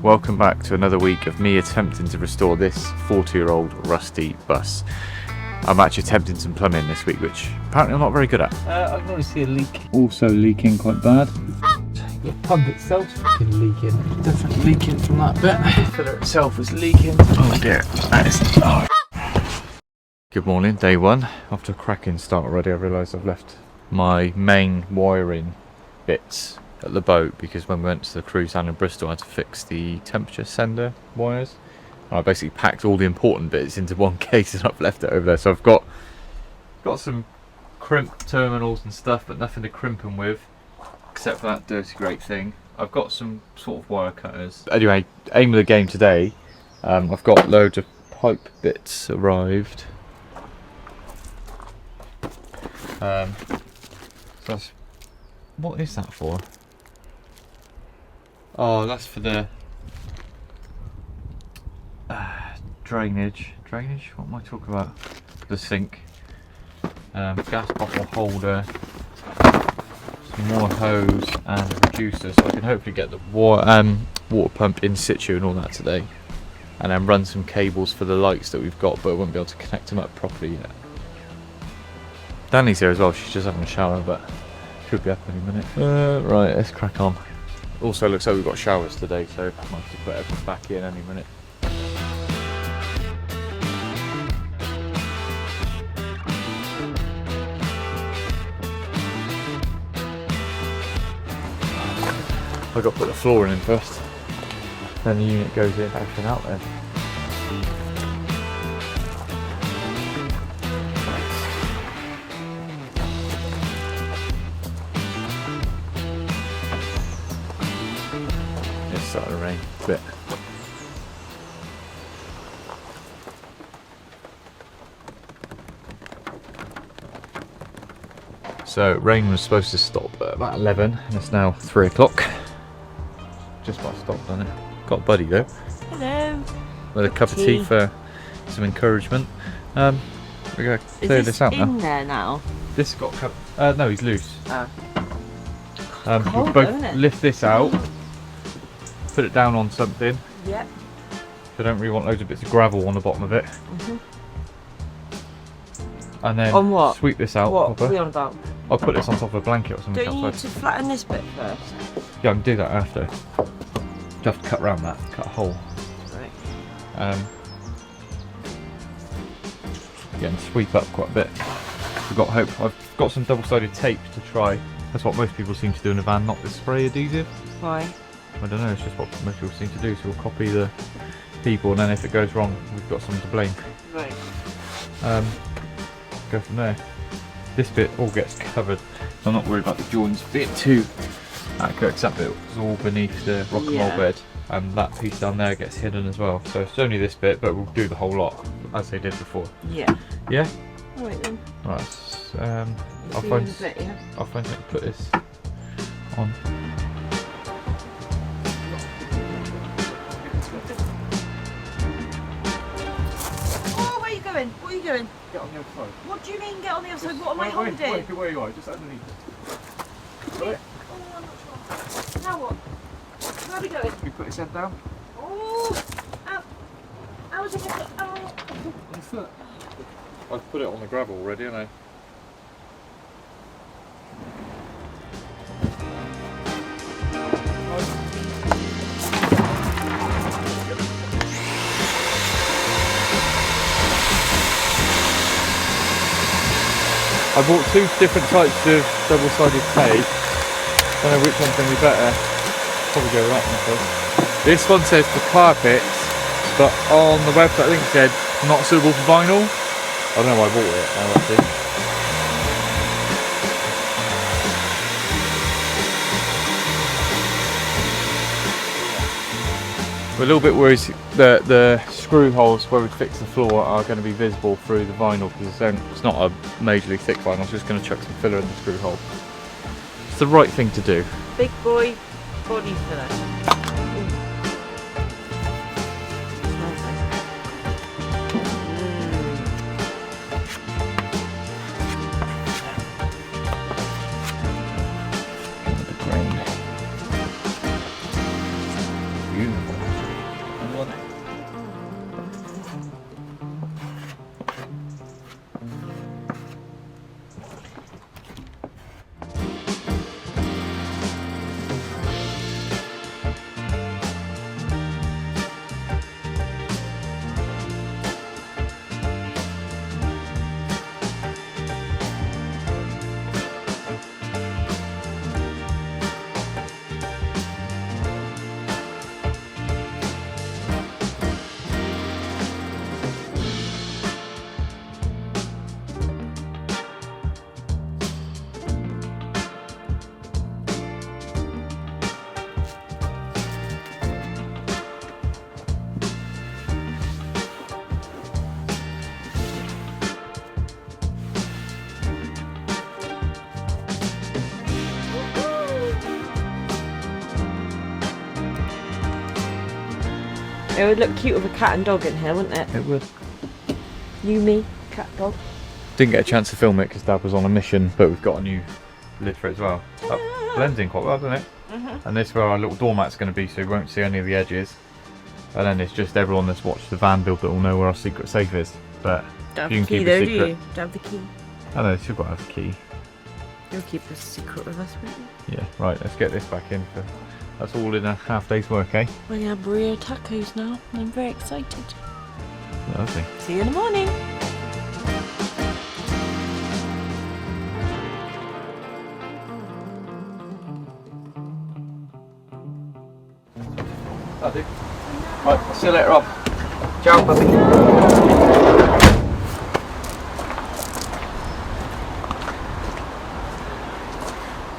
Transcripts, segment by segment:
welcome back to another week of me attempting to restore this 40-year-old rusty bus. I'm actually attempting some plumbing this week, which apparently I'm not very good at. I can only see a leak. Also leaking quite bad. The pump itself is leaking. Definitely leaking from that bit. The filler itself is leaking. Oh dear, that is... Oh. Good morning, day one. After a cracking start already, I realised I've left my main wiring bits at the boat because when we went to the cruise down in Bristol I had to fix the temperature sender wires. And I basically packed all the important bits into one case and I've left it over there. So I've got some crimp terminals and stuff, but nothing to crimp them with except for that dirty great thing. I've got some sort of wire cutters. Anyway, aim of the game today, I've got loads of pipe bits arrived. So that's, what is that for? Oh, that's for the drainage. Drainage? What am I talking about? The sink. Gas bottle holder. Some more hose and a reducer, so I can hopefully get the water pump in situ and all that today. And then run some cables for the lights that we've got, but I won't be able to connect them up properly yet. Danni's here as well, she's just having a shower, but should be up any minute. Right, let's crack on. Also looks like we've got showers today, so I might have to put everything back in any minute. I've got to put the flooring in first, then the unit goes in, everything out then. It's starting to rain a bit. So rain was supposed to stop at about 11 and it's now 3 o'clock. Just about stopped, done it. Got a buddy though. Hello. With a cup of tea for some encouragement. We're going to clear this out now. Is this in there now? This got a cup. No, he's loose. Oh. We'll both lift this out, put it down on something. Yep. I don't really want loads of bits of gravel on the bottom of it. And then on what? Sweep this out. What are we on about? I'll put this on top of a blanket or something. Don't you need to flatten this bit first? Yeah, I can do that after. You have to cut around that, cut a hole. Right. Yeah, and sweep up quite a bit. We've got hope. I've got some double-sided tape to try. That's what most people seem to do in a van, not the spray adhesive. Why? I don't know, it's just what most people seem to do, so we'll copy the people and then if it goes wrong, we've got someone to blame. Right. Go from there. This bit all gets covered, so I'm not worried about the joints being too accurate, except it was all beneath the rock and roll bed, and that piece down there gets hidden as well. So it's only this bit, but we'll do the whole lot as they did before. Yeah. Yeah? Alright then. Right, I'll find something to put this on. Oh, where are you going? What are you doing? Get on the other side. What do you mean get on the other side? What am I holding? Wait, where you are, just underneath it. Got it? Oh, I'm not sure. Now what? Where are we going? You put his head down. Oh! Ow! How was it going to... Oh! On your foot. I've put it on the gravel already, haven't I? I bought 2 different types of double-sided tape. Don't know which one's going to be better. Probably go with that one first. This one says for carpets, but on the website I think it said not suitable for vinyl. I don't know why I bought it now actually. We're a little bit worried that the screw holes where we fix the floor are going to be visible through the vinyl because it's not a majorly thick vinyl. I'm just going to chuck some filler in the screw hole. It's the right thing to do. Big boy body filler. Beautiful. It would look cute with a cat and dog in here, wouldn't it? It would. You, me, cat, dog. Didn't get a chance to film it because Dad was on a mission, but we've got a new lid for it as well. That blends in quite well, doesn't it? And this is where our little doormat's going to be, so we won't see any of the edges. And then it's just everyone that's watched the van build that will know where our secret safe is. But Don't you have can the key keep it though, do secret. you? Don't have the key. I know, you've got to have the key. You'll keep the secret with us, won't you? Yeah, right, let's get this back in. That's all in a half day's work, eh? We're gonna have burrito tacos now. I'm very excited. Lovely. See you in the morning. That'll do. Right, I'll see you later on. Ciao, puppy.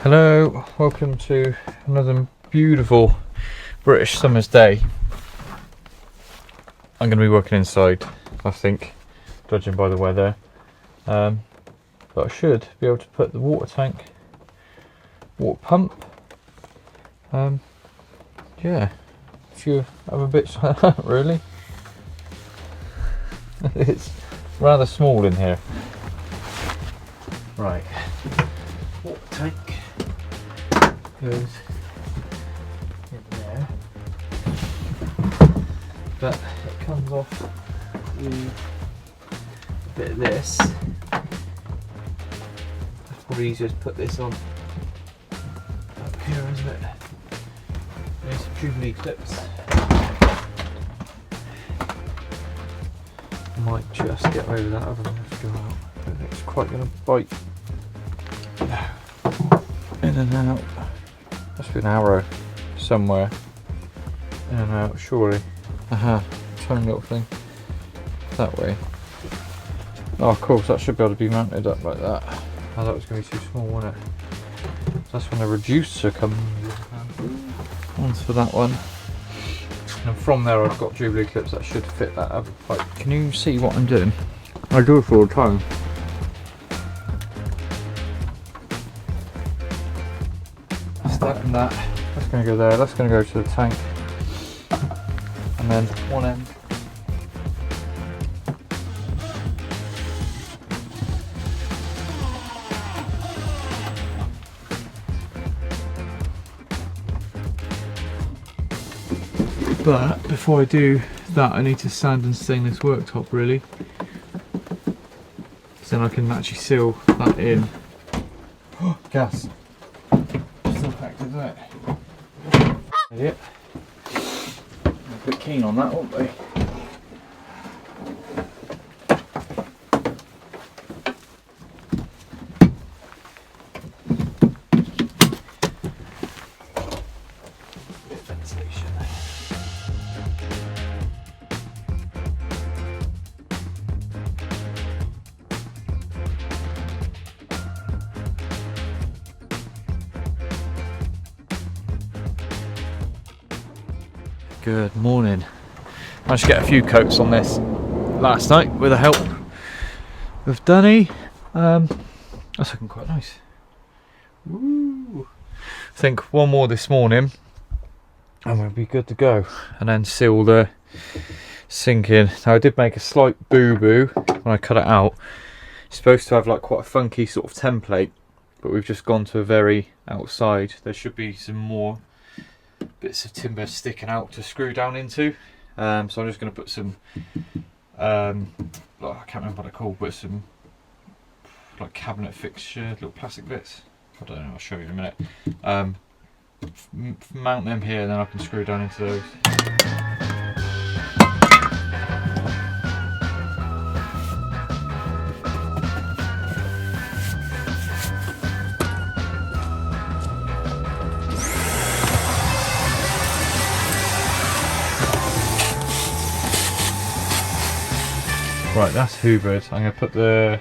Hello, welcome to another beautiful British summer's day. I'm going to be working inside, I think, judging by the weather. But I should be able to put the water tank, water pump, yeah, a few other bits like that, really. It's rather small in here. Right, water tank goes in there, but it comes off with a bit of this. It's probably easier to put this on up here, isn't it? There's some Jubilee clips. Might just get away with that other than have to go out. I don't think it's quite going to bite. In and out. Must be an arrow somewhere. In and out, surely. Aha, tiny little thing. That way. Oh, of course, that should be able to be mounted up like that. Oh, that was going to be too small, wasn't it? That's when the reducer comes onto that one. And from there, I've got Jubilee clips that should fit that other pipe. Can you see what I'm doing? I do it all the time. That and that. That's going to go there. That's going to go to the tank. And then one end. But before I do that, I need to sand and stain this worktop, really. So then I can actually seal that in. Gas. Still packed, isn't it? Yep. A bit keen on that, won't they? Bit of ventilation. Good morning. Managed to get a few coats on this last night with the help of Danni. That's looking quite nice. Woo. I think one more this morning and we'll be good to go. And then seal the sink in. Now I did make a slight boo-boo when I cut it out. It's supposed to have like quite a funky sort of template, but we've just gone to a very outside. There should be some more bits of timber sticking out to screw down into, so I'm just going to put some I can't remember what they're called, but some like cabinet fixture little plastic bits. I don't know, I'll show you in a minute. Mount them here and then I can screw down into those. Right, that's hoovered. I'm going to put the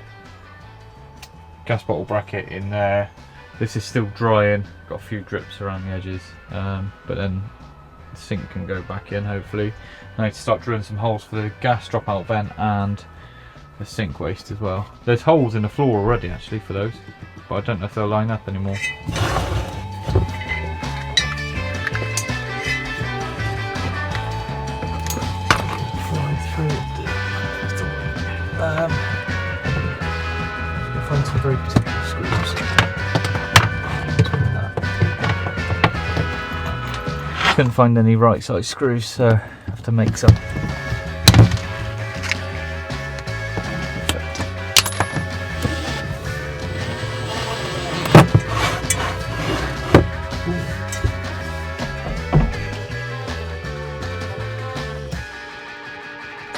gas bottle bracket in there. This is still drying, got a few drips around the edges, but then the sink can go back in hopefully. I need to start drilling some holes for the gas dropout vent and the sink waste as well. There's holes in the floor already actually for those, but I don't know if they'll line up anymore. Find some very particular screws. Between that. Couldn't find any right size screws, so I have to make some.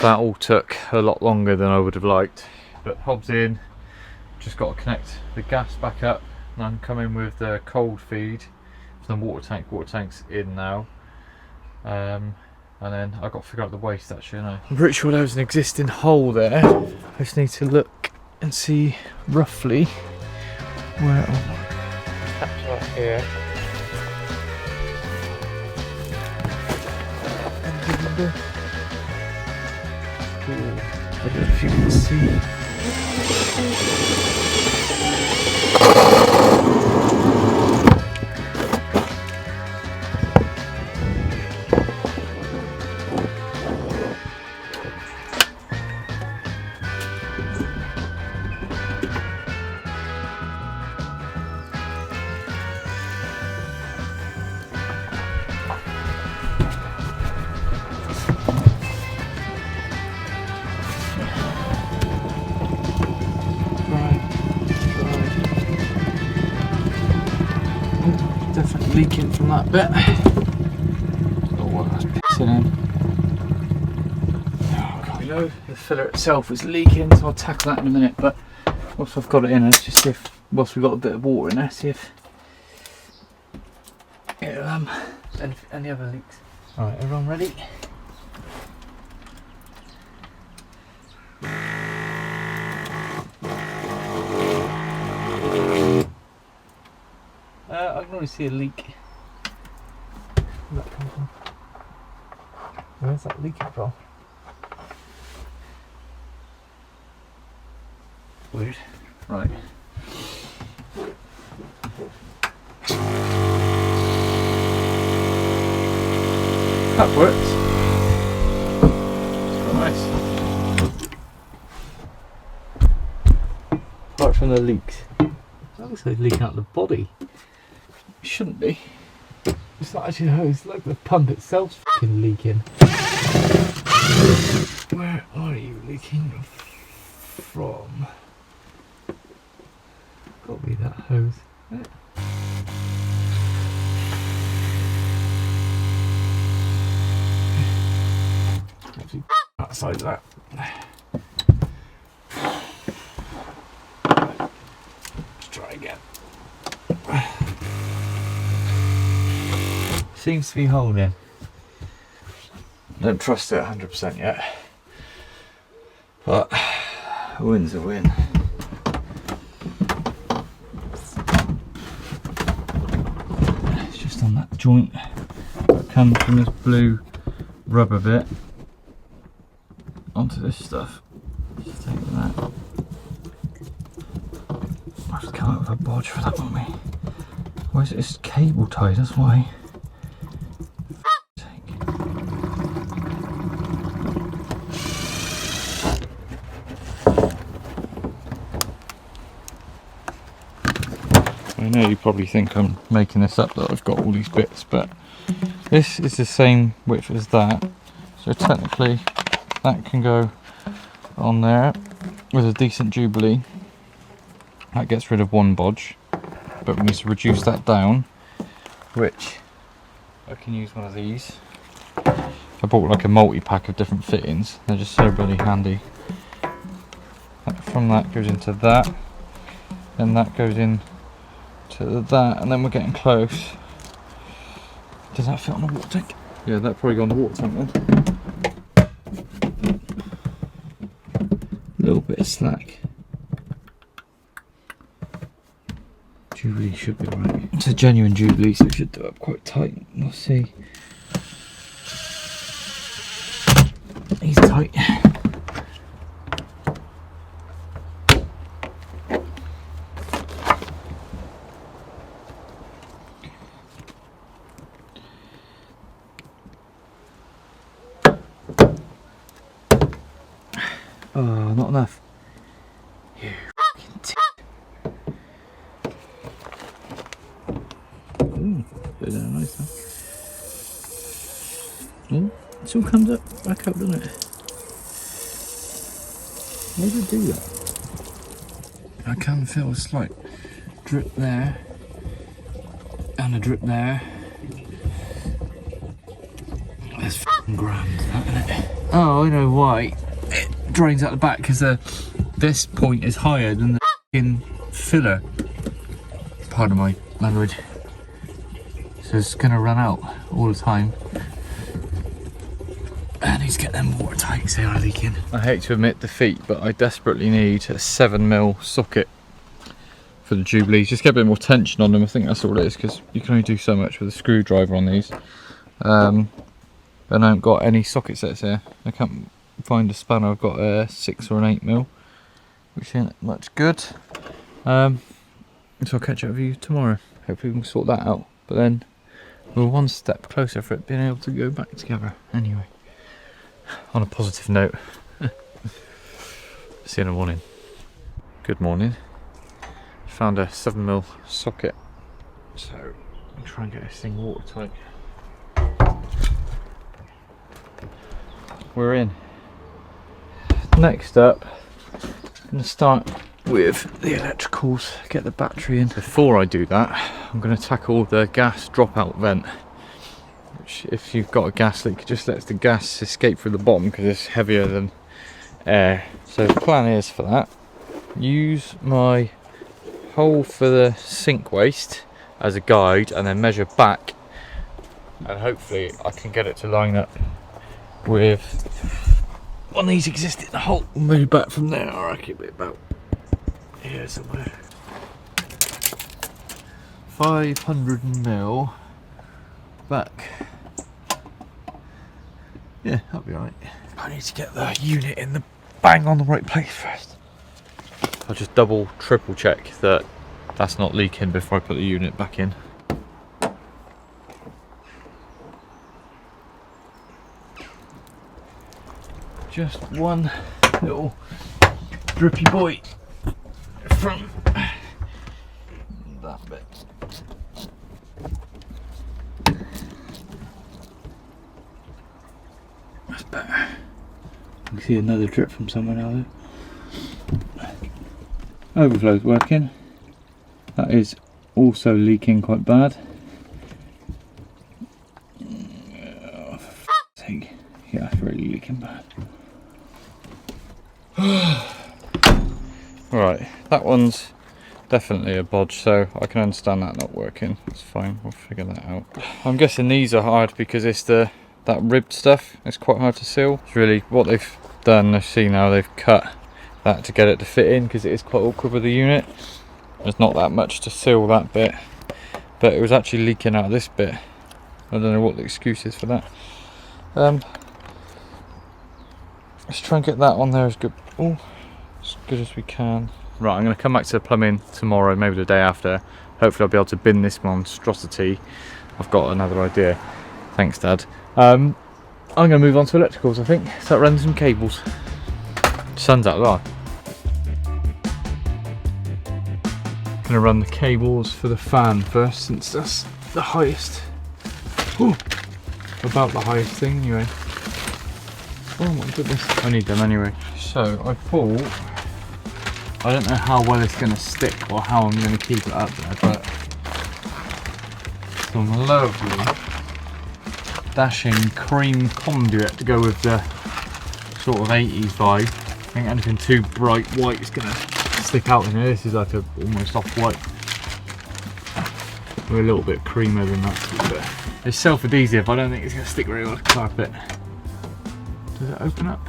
That all took a lot longer than I would have liked, but hob's in. Just got to connect the gas back up, and I'm coming with the cold feed from the water tank. Water tank's in now, and then I've got to figure out the waste actually. I'm pretty sure there was an existing hole there. I just need to look and see roughly where I'll catch that here. I don't know if you can see. Definitely leaking from that bit. Oh, what that's pissing in. Oh god, you know, the filler itself is leaking, so I'll tackle that in a minute. But once I've got it in, let's just see if, whilst we've got a bit of water in there, see if any other leaks. Alright, everyone ready? I can already see a leak. Where's that come from? Where's that leaking from? Weird. Right. That works. It's quite nice. Apart from the leaks. That looks like leaking out the body. It shouldn't be. It's not actually a hose, like the pump itself's fucking leaking. Where are you leaking from? Gotta be that hose. Actually, outside that. Let's try again. Seems to be holding. Don't trust it 100% yet, but a win's a win. It's just on that joint that comes from this blue rubber bit onto this stuff. Just taking that. I have to come up with a bodge for that, won't we? Why is it this cable tied? That's why. I know you probably think I'm making this up that I've got all these bits, but this is the same width as that, so technically that can go on there with a decent Jubilee. That gets rid of one bodge, but we need to reduce that down, which I can use one of these. I bought like a multi-pack of different fittings, they're just so bloody handy. From that goes into that, and that goes in to that, and then we're getting close. Does that fit on the water tank? Yeah, that probably go on the water tank then. A little bit of slack. Jubilee should be right. It's a genuine Jubilee, so it should do up quite tight. We'll see. He's tight. Oh, not enough. You fucking ooh, bit of nice huh? Oh, it all comes up back up, doesn't it? How does it do that? I can feel a slight drip there and a drip there. That's f***ing grand, that, isn't it? Oh, I know why. It drains out the back because this point is higher than the f***ing filler. Pardon my language. So it's going to run out all the time. I need to get them watertight because they are leaking. I hate to admit defeat, but I desperately need a 7mm socket for the Jubilees. Just get a bit more tension on them. I think that's all it is, because you can only do so much with a screwdriver on these. And I haven't got any socket sets here. I can't find a spanner. I've got a 6 or an 8mm, which ain't much good. So I'll catch up with you tomorrow. Hopefully we can sort that out. But then we're one step closer for it being able to go back together. Anyway, on a positive note, see you in the morning. Good morning. Found a 7mm socket, so I'll try and get this thing watertight. We're in. Next up, I'm going to start with the electricals, get the battery in. Before I do that, I'm going to tackle the gas dropout vent, which if you've got a gas leak, it just lets the gas escape through the bottom because it's heavier than air. So the plan is for that, use my hole for the sink waste as a guide and then measure back, and hopefully I can get it to line up with one of these existing holes. Move back from there. I reckon it'll be about here somewhere. 500mm back. Yeah, that'll be alright. I need to get the unit in the bang on the right place first. I'll just double, triple check that that's not leaking before I put the unit back in. Just one little drippy boy from that bit. That's better. You can see another drip from somewhere now there. Overflow's working. That is also leaking quite bad. Oh, for f***'s sake. Yeah, that's really leaking bad. Right, that one's definitely a bodge, so I can understand that not working. It's fine, we'll figure that out. I'm guessing these are hard because it's that ribbed stuff. It's quite hard to seal. It's really what they've done. I see now they've cut that to get it to fit in because it is quite awkward with the unit. There's not that much to seal that bit, but it was actually leaking out of this bit. I don't know what the excuse is for that. Let's try and get that on there as good, as good as we can. Right, I'm going to come back to the plumbing tomorrow, maybe the day after. Hopefully I'll be able to bin this monstrosity. I've got another idea. Thanks, Dad. I'm going to move on to electricals, I think. Start running some cables. Sun's out there. Going to run the cables for the fan first, since that's the highest. Ooh, about the highest thing anyway. Oh my goodness, I need them anyway. So I pulled, I don't know how well it's going to stick or how I'm going to keep it up there, but some lovely dashing cream conduit to go with the sort of 80s vibe. I think anything too bright white is going to stick out in here. This is like a almost off-white. We're a little bit creamier than that, but it's self-adhesive. I don't think it's going to stick very well to carpet. Does it open up?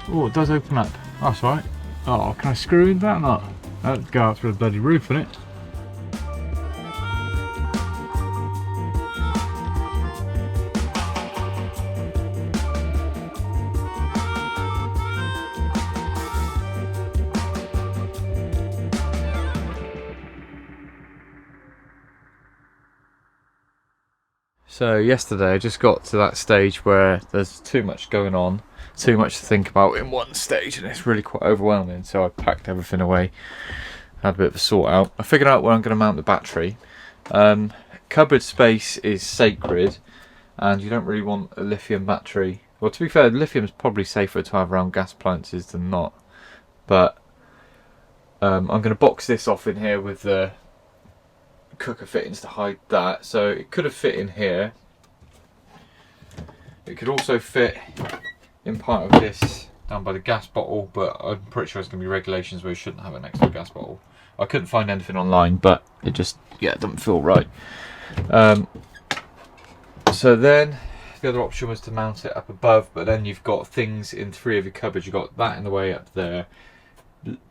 Oh, it does open up. That's right. Oh, can I screw in that or not? That'd go out through the bloody roof, wouldn't it? So yesterday I just got to that stage where there's too much going on, too much to think about in one stage, and it's really quite overwhelming. So I packed everything away, had a bit of a sort out. I figured out where I'm going to mount the battery. Cupboard space is sacred, and you don't really want a lithium battery. Well, to be fair, lithium is probably safer to have around gas appliances than not. But I'm going to box this off in here with the cooker fittings to hide that. So it could have fit in here. It could also fit in part of this down by the gas bottle, but I'm pretty sure there's going to be regulations where you shouldn't have it next to a gas bottle. I couldn't find anything online, but it just, yeah, it doesn't feel right. So then the other option was to mount it up above, but then you've got things in 3 of your cupboards. You've got that in the way up there,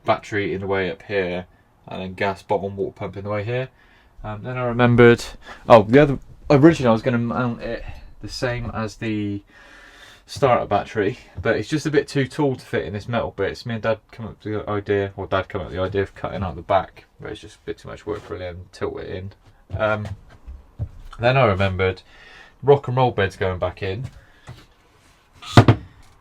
battery in the way up here, and then gas bottle and water pump in the way here. Then I remembered, originally I was going to mount it the same as the starter battery, but it's just a bit too tall to fit in this metal bit. So me and Dad come up with the idea, or Dad come up with the idea of cutting out the back, but it's just a bit too much work really, and tilt it in. Then I remembered rock and roll bed's going back in.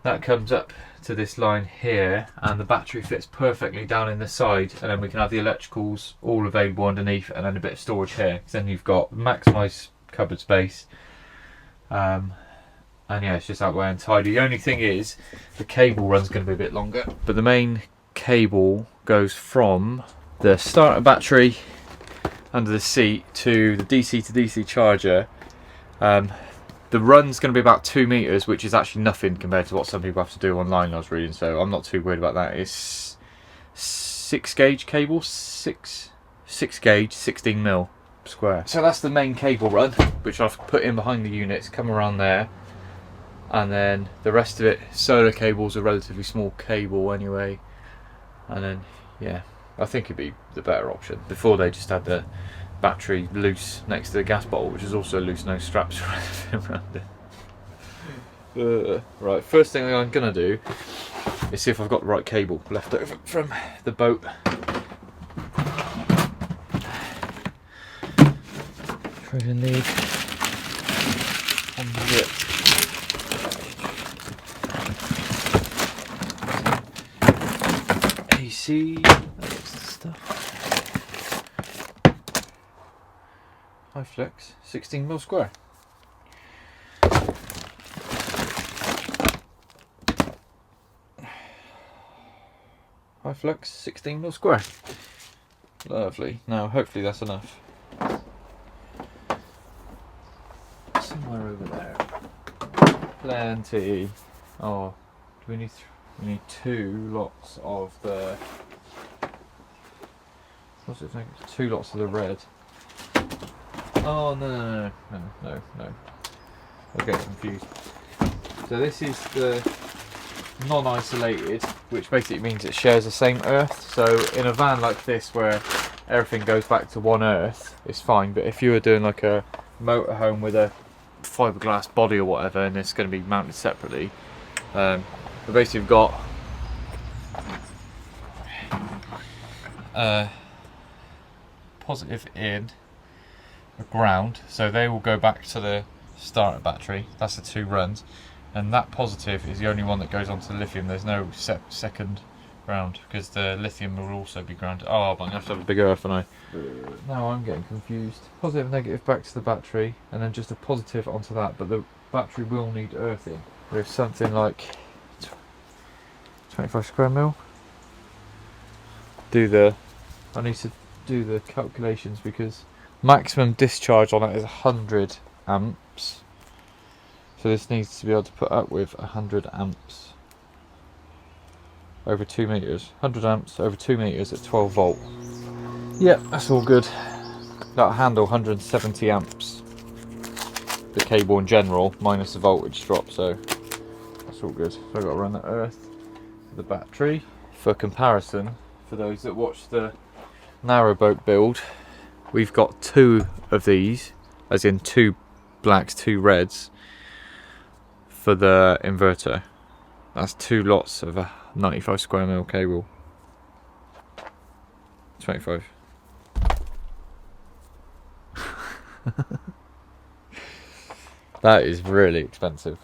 That comes up to this line here, and the battery fits perfectly down in the side, and then we can have the electricals all available underneath, and then a bit of storage here. So then you've got maximised cupboard space, and yeah, it's just out there and tidy. The only thing is the cable run's going to be a bit longer, but the main cable goes from the starter battery under the seat to the DC to DC charger. The run's going to be about 2 meters, which is actually nothing compared to what some people have to do online, I was reading, so I'm not too worried about that. It's 6 gauge cable, 6 gauge, 16 mil square. So that's the main cable run, which I've put in behind the units, come around there, and then the rest of it, solar cable's a relatively small cable anyway, and then yeah, I think it'd be the better option. Before they just had the battery loose next to the gas bottle, which is also loose, no straps or anything around it. Right, first thing I'm gonna do is see if I've got the right cable left over from the boat. Trigger lead on the zip. AC, that's the stuff. High flex, 16 mil square. High flex, 16 mil square. Lovely. Now, hopefully that's enough. Somewhere over there. Plenty. Oh, do we need? We need 2 lots of the. What's it think? 2 lots of the red. Oh no. I get confused. So this is the non-isolated, which basically means it shares the same earth. So in a van like this, where everything goes back to one earth, it's fine. But if you were doing like a motorhome with a fiberglass body or whatever, and it's going to be mounted separately, we basically have got positive in a ground, so they will go back to the starter battery. That's the 2 runs, and that positive is the only one that goes onto the lithium. There's no second ground, because the lithium will also be grounded. Oh, I'm going to have to have a big earth, and now I'm getting confused. Positive, negative back to the battery, and then just a positive onto that, but the battery will need earthing. There's something like 25 square mil. I need to do the calculations, because maximum discharge on it is 100 amps. So this needs to be able to put up with 100 amps over 2 meters. 100 amps over 2 meters at 12 volt. Yep, that's all good. That'll handle 170 amps. The cable in general, minus the voltage drop, so that's all good. So I've got to run the earth for the battery. For comparison, for those that watch the narrowboat build, we've got 2 of these, as in 2 blacks, 2 reds, for the inverter. That's 2 lots of a 95 square mil cable. 25. That is really expensive.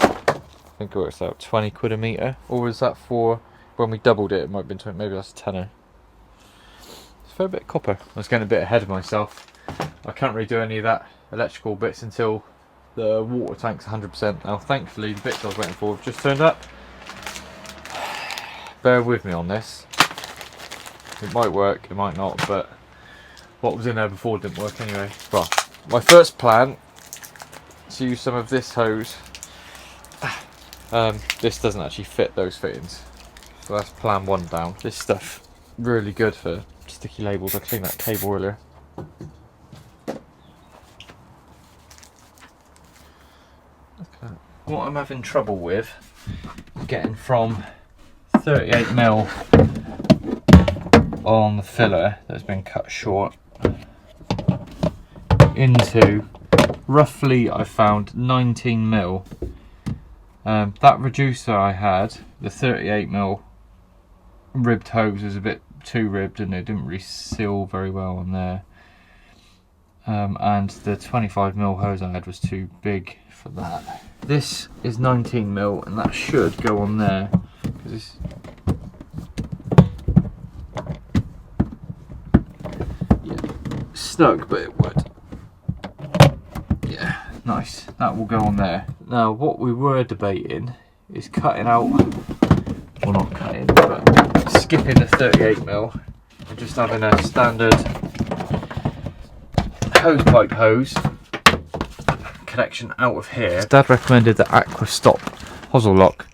I think it works out 20 quid a metre. Or was that for when we doubled it? It might have been 20, maybe that's a tenner. It's a fair bit of copper. I was getting a bit ahead of myself. I can't really do any of that electrical bits until the water tank's 100%. Now thankfully the bits I was waiting for have just turned up. Bear with me on this. It might work, it might not, but what was in there before didn't work anyway. Well, my first plan is to use some of this hose. This doesn't actually fit those fittings, so that's plan 1 down. This stuff really good for sticky labels. I cleaned that cable earlier. What I'm having trouble with getting from 38mm on the filler that's been cut short into roughly, I found 19mm. That reducer I had, the 38mm ribbed hose, was a bit too ribbed and it didn't really seal very well on there. And the 25mm hose I had was too big for that. This is 19mm and that should go on there, because it's stuck, but it would. Yeah, nice. That will go on there. Now, what we were debating is cutting out, well, not cutting, but skipping the 38mm and just having a standard hose pipe hose connection out of here. Dad recommended the Aqua Stop hosel lock.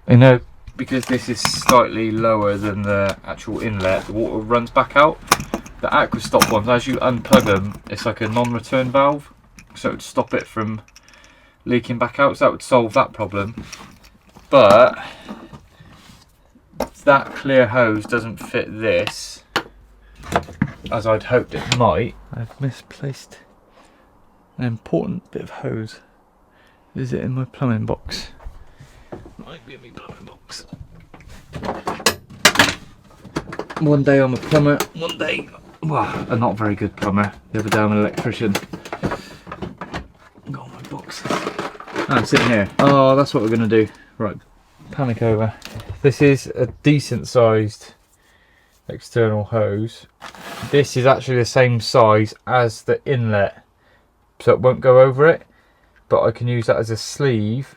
You know, because this is slightly lower than the actual inlet, the water runs back out. The Aqua Stop ones, as you unplug them, it's like a non-return valve, so it would stop it from leaking back out, so that would solve that problem. But that clear hose doesn't fit this, as I'd hoped it might. I've misplaced an important bit of hose. Is it in my plumbing box? Might be in my plumbing box. One day I'm a plumber, one day, well, a not very good plumber. The other day I'm an electrician. Got my box. I'm sitting here. Oh, that's what we're going to do. Right, panic over. This is a decent sized external hose. This is actually the same size as the inlet, so it won't go over it, but I can use that as a sleeve.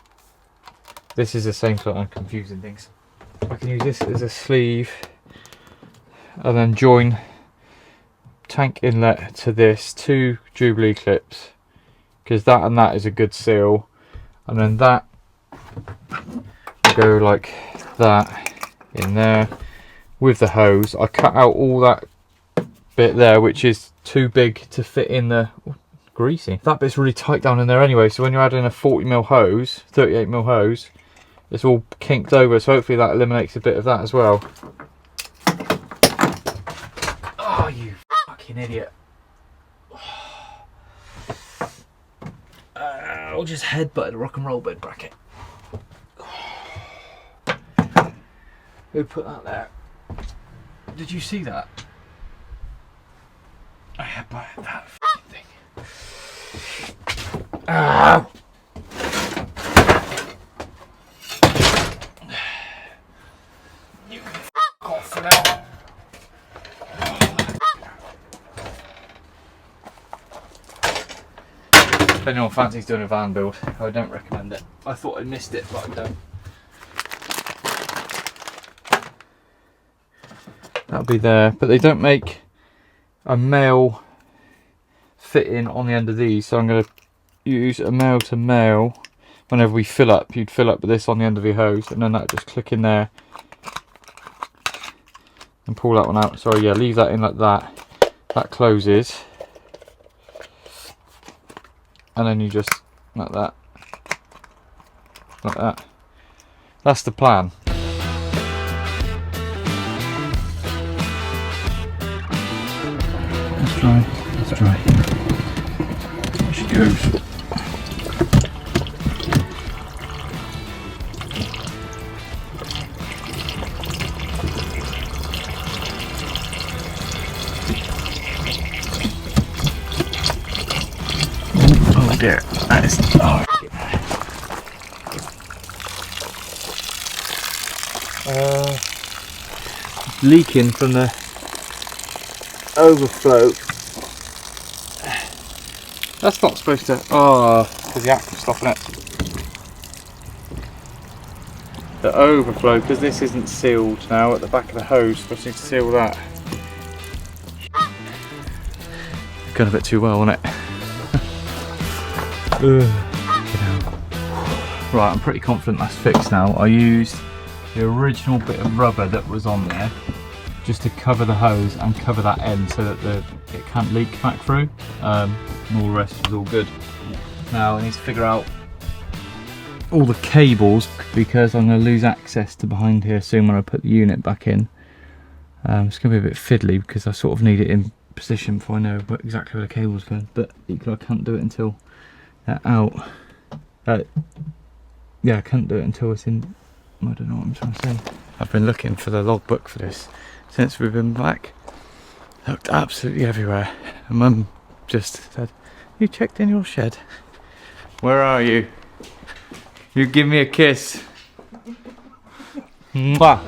This is the same, so I'm confusing things. I can use this as a sleeve and then join tank inlet to this, 2 Jubilee clips, because that and that is a good seal, and then that will go like that in there with the hose. I cut out all that bit there, which is too big to fit in the greasy. That bit's really tight down in there anyway, so when you're adding a 40mm hose, 38mm hose, it's all kinked over, so hopefully that eliminates a bit of that as well. Oh, you fucking idiot. I'll just headbutt the rock and roll bed bracket. Who put that there? Did you see that? I headbutted that thing. Ow! You can f*** off for now. If anyone fancies doing a van build, I don't recommend it. I thought I missed it, but I don't. That'll be there, but they don't make a male fitting on the end of these, so I'm going to use a male to male. Whenever we fill up, you'd fill up with this on the end of your hose, and then that just click in there and pull that one out. Sorry, yeah, leave that in like that. That closes, and then you just like that, like that. That's the plan. Let's try. Let's try. There she goes. Oh dear, that it's leaking from the overflow. That's not supposed to. Oh, because the active's stopping it. The overflow, because this isn't sealed now at the back of the hose, supposed to need to seal that. gone a bit too well, hasn't it? Right, I'm pretty confident that's fixed now. I used the original bit of rubber that was on there just to cover the hose and cover that end so that it can't leak back through. And all the rest is all good. Now I need to figure out all the cables because I'm going to lose access to behind here soon when I put the unit back in. It's going to be a bit fiddly because I sort of need it in position before I know exactly where the cable's going, but equally I can't do it until they're out. Yeah, I can't do it until it's in. I don't know what I'm trying to say. I've been looking for the logbook for this since we've been back. Looked absolutely everywhere. And Mum just said, "You checked in your shed? Where are you? You give me a kiss." Mwah.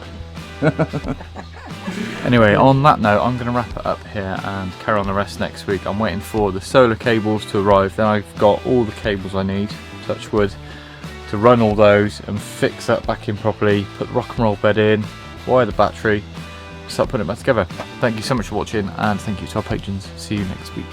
Anyway, on that note, I'm going to wrap it up here and carry on the rest next week. I'm waiting for the solar cables to arrive. Then I've got all the cables I need, touch wood, to run all those and fix that back in properly, put the rock and roll bed in, wire the battery, start putting it back together. Thank you so much for watching, and thank you to our patrons. See you next week.